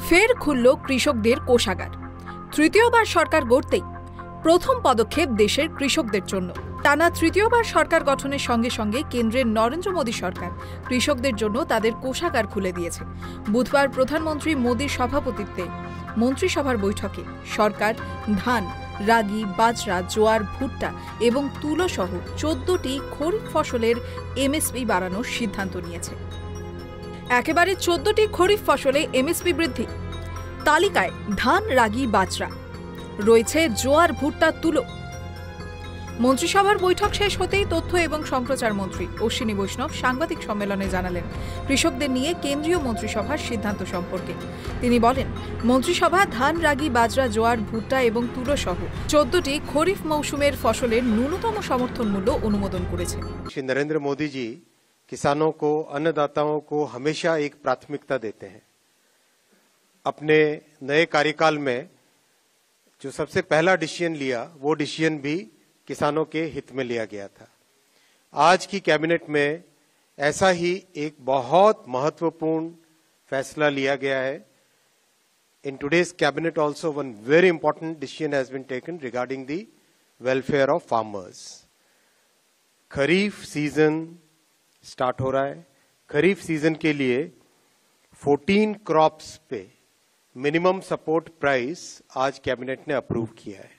ফের খুলল কৃষকদের কোষাগার। তৃতীয়বার সরকার গড়তেই প্রথম পদক্ষেপ দেশের কৃষকদের জন্য। টানা তৃতীয়বার সরকার গঠনের সঙ্গে সঙ্গে কেন্দ্রের নরেন্দ্র মোদী সরকার কৃষকদের জন্য তাদের কোষাগার খুলে দিয়েছে। বুধবার প্রধানমন্ত্রী মোদীর সভাপতিত্বে মন্ত্রিসভার বৈঠকে সরকার ধান, রাগি, বাজরা, জোয়ার, ভুট্টা এবং তুলো সহ 14টি খরিফ ফসলের এমএসপি বাড়ানোর সিদ্ধান্ত নিয়েছে। একেবারে 14টি খরিফ ফসলে এমএসপি বৃদ্ধি। তালিকায় ধান, রাগি, বাজরা, রয়েছে জোয়ার, ভুট্টা, তুলো। মন্ত্রিসভার বৈঠক শেষ হতেই তথ্য এবং সম্প্রচার মন্ত্রী অশ্বিনী বৈষ্ণব সাংবাদিক সম্মেলনে জানালেন কৃষকদের নিয়ে কেন্দ্রীয় মন্ত্রিসভার সিদ্ধান্ত সম্পর্কে। তিনি বলেন, মন্ত্রিসভা ধান, রাগি, বাজরা, জোয়ার, ভুট্টা এবং তুলো সহ 14টি খরিফ মৌসুমের ফসলের ন্যূনতম সমর্থন মূল্য অনুমোদন করেছে। श्री नरेंद्र मोदी जी किसानों को, अन्नदाताओं को हमेशा एक प्राथमिकता देते हैं। अपने नए कार्यकाल में जो सबसे पहला डिसीजन लिया, वो डिसीजन भी किसानों के हित में लिया गया था। आज की कैबिनेट में ऐसा ही एक बहुत महत्वपूर्ण फैसला लिया गया है। In today's cabinet also one very important decision has been taken regarding the welfare of farmers. Kharif season start हो रहा है। खरीफ सीजन के लिए 14 क्रॉप्स पे मिनिमम सपोर्ट प्राइस आज कैबिनेट ने अप्रूव किया है।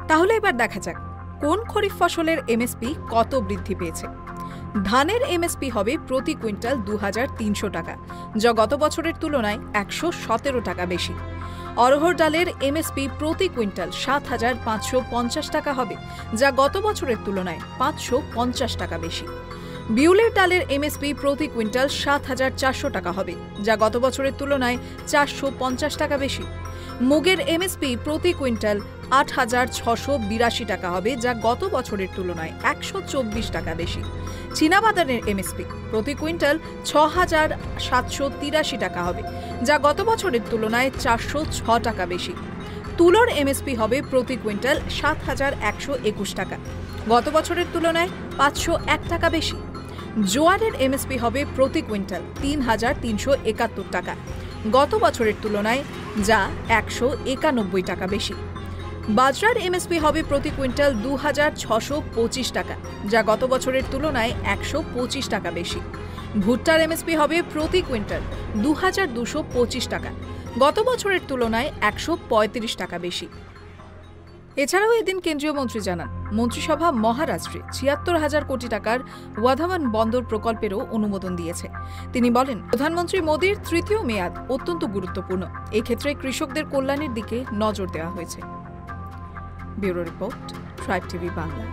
তাহলে এবার দেখা যাক কোন খরিফ ফসলের এমএসপি কত বৃদ্ধি পেয়েছে। ধানের এমএসপি হবে প্রতি কুইন্টাল 2300 টাকা, যা গত বছরের তুলনায় 117 টাকা বেশি। অরহর ডালের এমএসপি প্রতি কুইন্টাল 7550 টাকা হবে, যা গত বছরের তুলনায় 550 টাকা বেশি। বিউলির ডালের এমএসপি প্রতি কুইন্টাল 7400 টাকা হবে, যা গত বছরের তুলনায় 450 টাকা বেশি। মুগের এমএসপি প্রতি কুইন্টাল 8682 টাকা হবে, যা গত বছরের তুলনায় 124 টাকা বেশি। চীনাবাদামের এমএসপি প্রতি কুইন্টাল 6783 টাকা হবে, যা গত বছরের তুলনায় 406 টাকা বেশি। তুলোর এমএসপি হবে প্রতি কুইন্টাল 7121 টাকা, গত বছরের তুলনায় 501 টাকা বেশি। জোয়ারের এমএসপি হবে প্রতি কুইন্টাল 3371 টাকা, গত বছরের তুলনায় যা 191 টাকা বেশি। বাজরার এমএসপি হবে প্রতি কুইন্টাল 2625 টাকা, যা গত বছরের তুলনায় 125 টাকা বেশি। ভুট্টার এমএসপি হবে প্রতি কুইন্টাল 2225 টাকা, গত বছরের তুলনায় 135 টাকা বেশি। এছাড়াও এদিন কেন্দ্রীয় মন্ত্রী জানান, মন্ত্রিসভা মহারাষ্ট্রে 76,000 কোটি টাকার ওয়াধাওয়ান বন্দর প্রকল্পেরও অনুমোদন দিয়েছে। তিনি বলেন, প্রধানমন্ত্রী মোদীর তৃতীয় মেয়াদ অত্যন্ত গুরুত্বপূর্ণ। এক্ষেত্রে কৃষকদের কল্যাণের দিকে নজর দেওয়া হয়েছে। Bureau report, tribe TV Bangla.